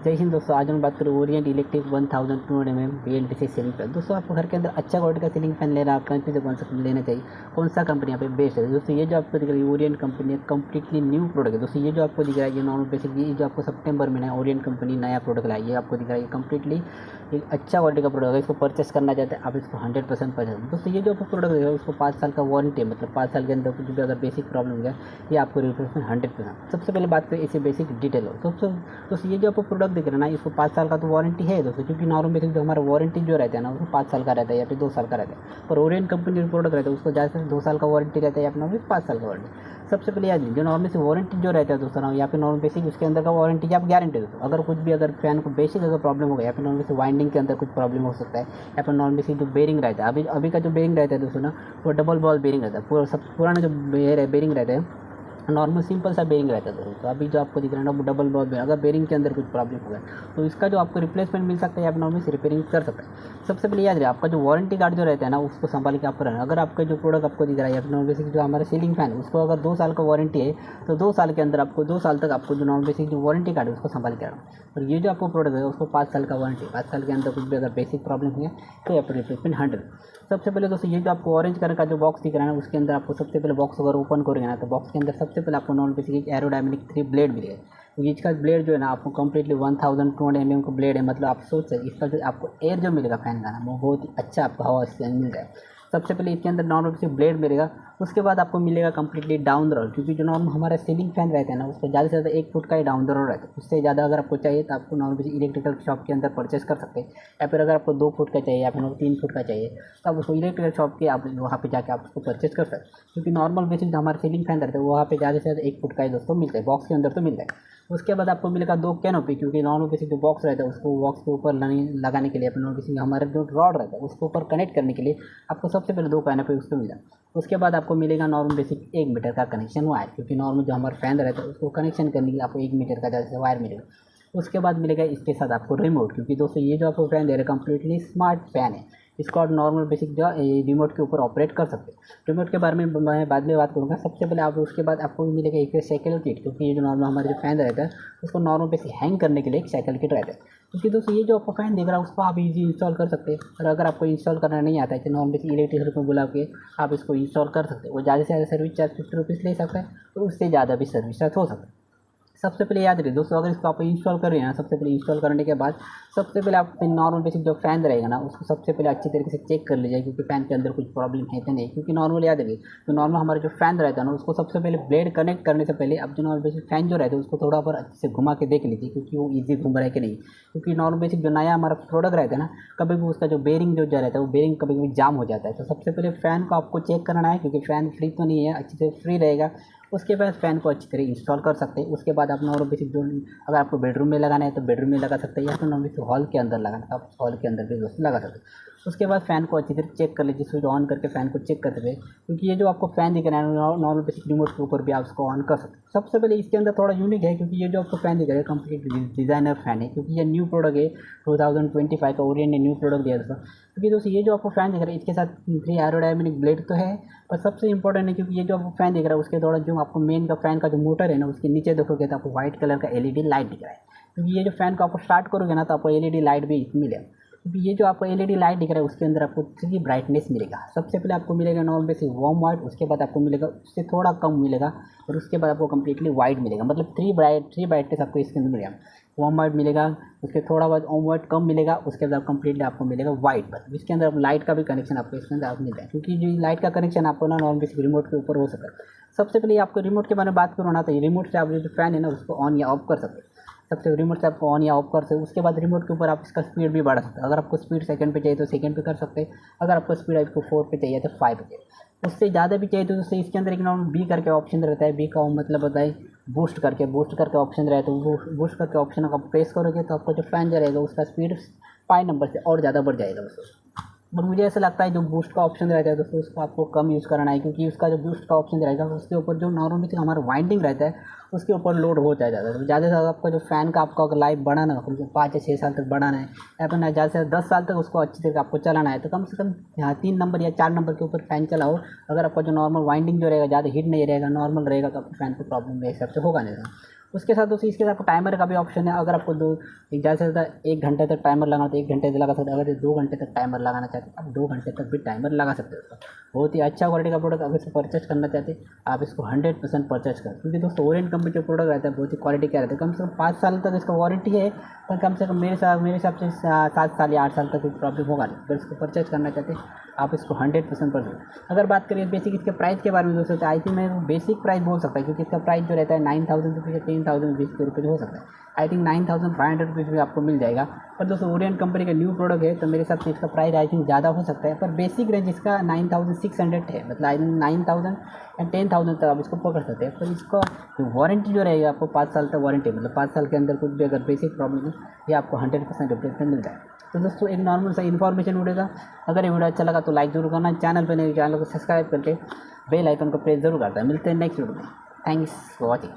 जय हिंद दोस्तों, आज हम बात करें Orient electric 1200 mm BLDC ceiling fan. दोस्तों आपको घर के अंदर अच्छा क्वालिटी का सीलिंग फैन लेना, आप कंपनी से कौन सा लेना चाहिए, कौन सा कंपनी यहाँ पे बेस्ट है। दोस्तों ये जो आपको दिख रहा है ओरिएंट कंपनी है, कम्प्लीटली न्यू प्रोडक्ट है। दोस्तों ये जो आपको दिख रहा है ये नॉर्मल बेसिक, ये जो आपको सितंबर में ना ओरिएंट कंपनी नया प्रोडक्ट लाया, ये आपको दिख रहा है ये कम्प्लीटली एक अच्छा क्वालिटी का प्रोडक्ट है। इसको परचेस करना चाहते हैं आप, इसको 100% परचेस। दोस्तों ये जो आपको प्रोडक्ट है उसको 5 साल का वारंटी है, मतलब 5 साल के अंदर कुछ भी अगर बेसिक प्रॉब्लम हो गया ये आपको रिप्लेसमेंट 100%। सबसे पहले बात करें इसे बेसिक डिटेल हो। दोस्तों ये जो आपको प्रोडक्ट दिख रहा है ना, इसको 5 साल का तो वारंटी है दोस्तों, क्योंकि नॉर्मल बेसिक जो हमारा वारंटी जो रहता है ना वो 5 साल का रहता है या फिर 2 साल का रहता है। पर ओरिएंट कंपनी जो प्रोडक्ट रहता है उसको ज़्यादा से 2 साल का वारंटी रहता है या फिर नॉर्मल 5 साल का वारंटी। सबसे पहले याद जो नॉर्मल से वारंटी जो रहता है दोस्तों ना, या फिर नॉर्मल बेसिक उसके अंदर का वारंटी की आप गारंटी दोस्तों, अगर कुछ भी अगर फैन को बेसिक अगर प्रॉब्लम हो गया या फिर नॉर्मल से वाइंडिंग के अंदर कुछ प्रॉब्लम हो सकता है, या फिर नॉर्मल बेसिक जो बेरिंग रहता है अभी का जो बेरिंग रहता है दोस्तों ना वो डबल बॉल बेरिंग रहता है। पूरा सब पुराना जो बेरिंग रहता है नॉर्मल सिंपल सा बेरिंग रहता है। तो अभी जो आपको दिख रहा है ना वो डबल बॉल बेरिंग, अगर बेरिंग के अंदर कुछ प्रॉब्लम हो गया तो इसका जो आपको रिप्लेसमेंट मिल सकता है, आप नॉर्मल से रिपेयरिंग कर सकते हैं। सबसे पहले याद रहे आपका जो वारंटी कार्ड जो रहता है ना उसको संभाल के आपको रहना। अगर आपका जो प्रोडक्ट आपको दिख रहा है या फिर नॉर्मल बेसिक जो हमारा सीलिंग फैन उसको अगर 2 साल का वारंटी है तो 2 साल के अंदर आपको 2 साल तक आपको जो नॉर्मल बेसिक जो वारंटी कार्ड है उसको संभाल के रखना। और ये जो आपको प्रोडक्ट है उसको 5 साल का वारंटी, 5 साल के अंदर कुछ भी अगर बेसिक प्रॉब्लम है तो आपको रिप्लेसमेंट 100। सबसे पहले दोस्तों ये जो आपको ऑरेंज कलर का जो बॉक्स दिख रहा है ना उसके अंदर आपको सबसे पहले बॉक्स अगर ओपन करोगे ना तो बॉक्स के अंदर सबसे पहले आपको नॉर्मल बेसिक एरोडायनामिक 3 ब्लेड मिलेगा। तो इसका ब्लेड जो है ना आपको कम्प्लीटली 1200 mm का ब्लेड है, मतलब आप सोच सकते इसका जो आपको एयर जो मिलेगा फैन का ना वो बहुत ही अच्छा आपको हवा से मिल जाए। सबसे पहले इसके अंदर नॉर्मल बेसिक ब्लेड मिलेगा, उसके बाद आपको मिलेगा कम्प्लीटली डाउन द रोड, क्योंकि जो नॉर्मल हमारा सीलिंग फैन रहता है ना उसको ज़्यादा से ज़्यादा 1 फुट का ही डाउन द रोड रहता है। उससे ज़्यादा अगर आपको चाहिए तो आपको नॉर्मल बेसिक इलेक्ट्रिकल शॉप के अंदर परचेस कर सकते हैं, या फिर अगर आपको 2 फुट का चाहिए या फिर 3 फुट का चाहिए तो आप उसको इलेक्ट्रिकल शॉप के आप वहाँ पे जाके आप उसको परचेस कर सकते हैं। क्योंकि नॉर्मल बेसिक जो हमारा सीलिंग फैन रहता है वहाँ पे ज़्यादा से ज़्यादा 1 फुट का ही दोस्तों मिलता है, बॉक्स के अंदर तो मिलता है। उसके बाद आपको मिलेगा 2 कैनोपी, क्योंकि नॉर्मल बेसिक जो बॉक्स रहता है उसको बॉक्स के ऊपर लगाने के लिए अपने नॉर्मल बेसिक हमारा जो रॉड रहता है उसके ऊपर कनेक्ट करने के लिए आपको सबसे पहले 2 कैनोपी उसको मिला। उसके बाद आपको मिलेगा नॉर्मल बेसिक 1 मीटर का कनेक्शन वायर, क्योंकि नॉर्मल जो हमारा फैन रहता है उसको कनेक्शन करने के लिए आपको 1 मीटर का जैसे वायर मिलेगा। उसके बाद मिलेगा इसके साथ आपको रिमोट, क्योंकि दोस्तों ये जो आपको फैन दे रहे हैं कम्प्लीटली स्मार्ट फैन है, इसको आप नॉर्मल बेसिक जो रिमोट के ऊपर ऑपरेट कर सकते हैं। रिमोट के बारे में मैं बाद में बात करूँगा। सबसे पहले आप उसके बाद आपको मिलेगा एक साइकिल किट, क्योंकि ये जो नॉर्मल हमारा जो फैन रहता है उसको नॉर्मल बेसिक हैंग करने के लिए एक साइकिल किट रहता है। क्योंकि दोस्तों ये जो आपको फैन देख रहा है उसको आप इजी इंस्टॉल कर सकते हैं, और अगर आपको इंस्टॉल करना नहीं आता है तो नॉर्मल बेसिक इलेक्ट्रिशियन को बुला के आप इसको इंस्टॉल कर सकते हैं। वो ज़्यादा से ज़्यादा सर्विस चार्ज 50 रुपीज़ ले सकता है, तो उससे ज़्यादा भी सर्विस चार्ज हो सकता है। सबसे पहले याद रखिए दोस्तों, अगर इसको आप इंस्टॉल कर रहे हैं ना, सबसे पहले इंस्टॉल करने के बाद सबसे पहले आप नॉर्मल बेसिक जो फैन रहेगा ना उसको सबसे पहले अच्छी तरीके से चेक कर लीजिए, क्योंकि फैन के अंदर कुछ प्रॉब्लम है तो नहीं। क्योंकि नॉर्मल याद रखिए तो नॉर्मल हमारा जो फैन रहता है ना उसको सबसे पहले ब्लेड कनेक्ट करने से पहले आप जो नॉर्मल बेसिक फैन जो रहता है उसको थोड़ा पर अच्छे से घुमा के देख लीजिए, क्योंकि वो ईजी घूम रहा है कि नहीं। क्योंकि नॉर्मल बेसिक जो नया हमारा प्रोडक्ट रहता है ना कभी भी उसका जो बेरिंग जो रहता है वो बेरिंग कभी कभी जाम हो जाता है। तो सबसे पहले फ़ैन को आपको चेक करना है, क्योंकि फ़ैन फ्री तो नहीं है, अच्छी से फ्री रहेगा। उसके बाद फ़ैन को अच्छी तरह इंस्टॉल कर सकते हैं। उसके बाद आप नॉर्मल बेसिक जो अगर आपको बेडरूम में लगाना है तो बेडरूम में लगा सकते हैं, या फिर नॉर्मल बेसिक हॉल के अंदर लगाना है तो आप हॉल के अंदर भी दोस्तों लगा सकते हैं। उसके बाद फ़ैन को अच्छी तरह चेक कर लीजिए, स्विच ऑन करके फ़ैन को चेक करते हुए, क्योंकि ये जो आपको फ़ैन दिख रहा है नॉर्मल बेसिक रिमोट के ऊपर भी आप उसको ऑन कर सकते हैं। सबसे पहले इसके अंदर थोड़ा यूनिक है, क्योंकि ये जो आपको फ़ैन दिख रहा है कंप्लीट डिज़ाइनर फ़ैन है, क्योंकि ये न्यू प्रोडक्ट है 2025 का ओरिएंट ने न्यू प्रोडक्ट दिया था। क्योंकि दोस्तों ये जो आपको फ़ैन दिख रहा है इसके साथ 3 एरोडायनामिक ब्लेड तो है, पर सबसे इंपॉर्टेंट है क्योंकि ये जो आपको फ़ैन दिख रहा है उसके थोड़ा जो आपको मेन का फ़ैन का जो मोटर है ना उसके नीचे देखोगे तो आपको व्हाइट कलर का एलईडी लाइट दिख रहा है। क्योंकि ये जो फ़ैन को आपको स्टार्ट करोगे ना तो आपको एलईडी लाइट भी मिलेगा। क्योंकि ये जो आपको एलईडी लाइट दिख रहा है उसके अंदर आपको 3 ब्राइटनेस मिलेगा। सबसे पहले आपको मिलेगा नॉर्मल बेसिक वार्म वाइट, उसके बाद आपको मिलेगा उससे थोड़ा कम मिलेगा, और उसके बाद आपको कम्प्लीटली वाइट मिलेगा। मतलब 3 ब्राइटनेस आपको इसके अंदर मिलेगा। वार्म वाइट मिलेगा, उसके थोड़ा बाद वार्म वाइट कम मिलेगा, उसके बाद कम्प्लीटली आपको मिलेगा वाइट पर। इसके अंदर लाइट का भी कनेक्शन आपको इसके अंदर मिलता है, क्योंकि जो लाइट का कनेक्शन आपको ना नॉर्मल बेसिक रिमोट के ऊपर हो सकता है। सबसे पहले आपको रिमोट के बारे में बात करो ना, तो रिमोट से आप जो फ़ैन है ना उसको ऑन या ऑफ कर सकते हैं। सबसे रिमोट से आपको ऑन या ऑफ कर सकते हैं। उसके बाद रिमोट के ऊपर आप इसका स्पीड भी बढ़ा सकते हैं। अगर आपको स्पीड सेकंड पे चाहिए तो सेकंड पे कर सकते हैं, अगर आपको स्पीड आपको 4 पे चाहिए तो 5 पे चाहिए, उससे ज़्यादा भी चाहिए तो उससे इसके अंदर एक नॉर्मल बी करके ऑप्शन रहता है। बी का मतलब होता है बूस्ट करके ऑप्शन रहता है। वो बूस्ट करके ऑप्शन आप प्रेस करोगे तो आपका जो फ़ैन जो रहेगा उसका स्पीड 5 नंबर से और ज़्यादा बढ़ जाएगा उसको। बट मुझे ऐसा लगता है जो बूस्ट का ऑप्शन रहता है दोस्तों उसको आपको कम यूज़ करना है, क्योंकि उसका जो बूस्ट का ऑप्शन रहेगा उसके ऊपर जो नॉर्मली जो हमारा वाइंडिंग रहता है उसके ऊपर लोड हो जाता है। तो ज़्यादा से ज़्यादा आपका जो फ़ैन का आपका अगर लाइफ बढ़ाना है 5 या 6 साल तक बढ़ाना है, या फिर ज़्यादा से ज़्यादा 10 साल तक उसको अच्छी तरह आपको चलाना है, तो कम से कम यहाँ 3 नंबर या 4 नंबर के ऊपर फ़ैन चलाओ। अगर आपका जो नॉर्मल वाइंडिंग जो रहेगा ज़्यादा हीट नहीं रहेगा, नॉर्मल रहेगा, तो आपको फ़ैन को प्रॉब्लम मेरे हिसाब से होगा नहीं। उसके साथ दोस्तों इसके साथ आपको टाइमर का भी ऑप्शन है। अगर आपको ज़्यादा से ज़्यादा 1 घंटे तक टाइमर लगाना तो 1 घंटे से लगा सकते हैं। अगर 2 घंटे तक टाइमर लगाना चाहते हैं आप 2 घंटे तक भी टाइमर लगा सकते हो दोस्तों। बहुत ही अच्छा क्वालिटी का प्रोडक्ट, अगर इसको परचेज करना चाहते हैं आप इसको 100% परचेज करें, क्योंकि दोस्तों ओरिएंट कंपनी जो प्रोडक्ट रहता है बहुत ही क्वालिटी का रहता है। कम से कम 5 साल तक इसका वारंटी है, पर कम से कम मेरे हिसाब से 7 साल या 8 साल तक कोई प्रॉब्लम होगा नहीं। अगर इसको परचेज करना चाहते हैं आप इसको 100% परचेज। अगर बात करें बेसिक इसके प्राइस के बारे में दोस्तों, तो आई थिंक मैं बेसिक प्राइस बोल सकता है, क्योंकि इसका प्राइस जो रहता है 9000 रुपीज़ या 10,020 रुपये हो सकता है। आई थिंक 9500 रुपीज़ भी आपको मिल जाएगा। पर दोस्तों ओरिएंट कंपनी का न्यू प्रोडक्ट है तो मेरे हिसाब से इसका प्राइस आई थिंक ज़्यादा हो सकता है, पर बेसिक रेंज इसका 9600 है। मतलब आई थिंक 9000 या 10,000 तक आप इसको पकड़ सकते हैं। पर इसका वारंटी जो रहेगा आपको 5 साल तक वारंटी, मतलब 5 साल के अंदर कुछ भी अगर बेसिक प्रॉब्लम है ये आपको 100% रिप्लेसमेंट मिल जाए। तो दोस्तों एक नॉर्मल सा इन्फॉर्मेशन वीडियो था। अगर ये वीडियो अच्छा लगा तो लाइक जरूर करना, चैनल पर नहीं चैनल को सब्सक्राइब करके बेल आइकन को प्रेस जरूर करता है। मिलते हैं नेक्स्ट वीडियो में। Thanks for watching.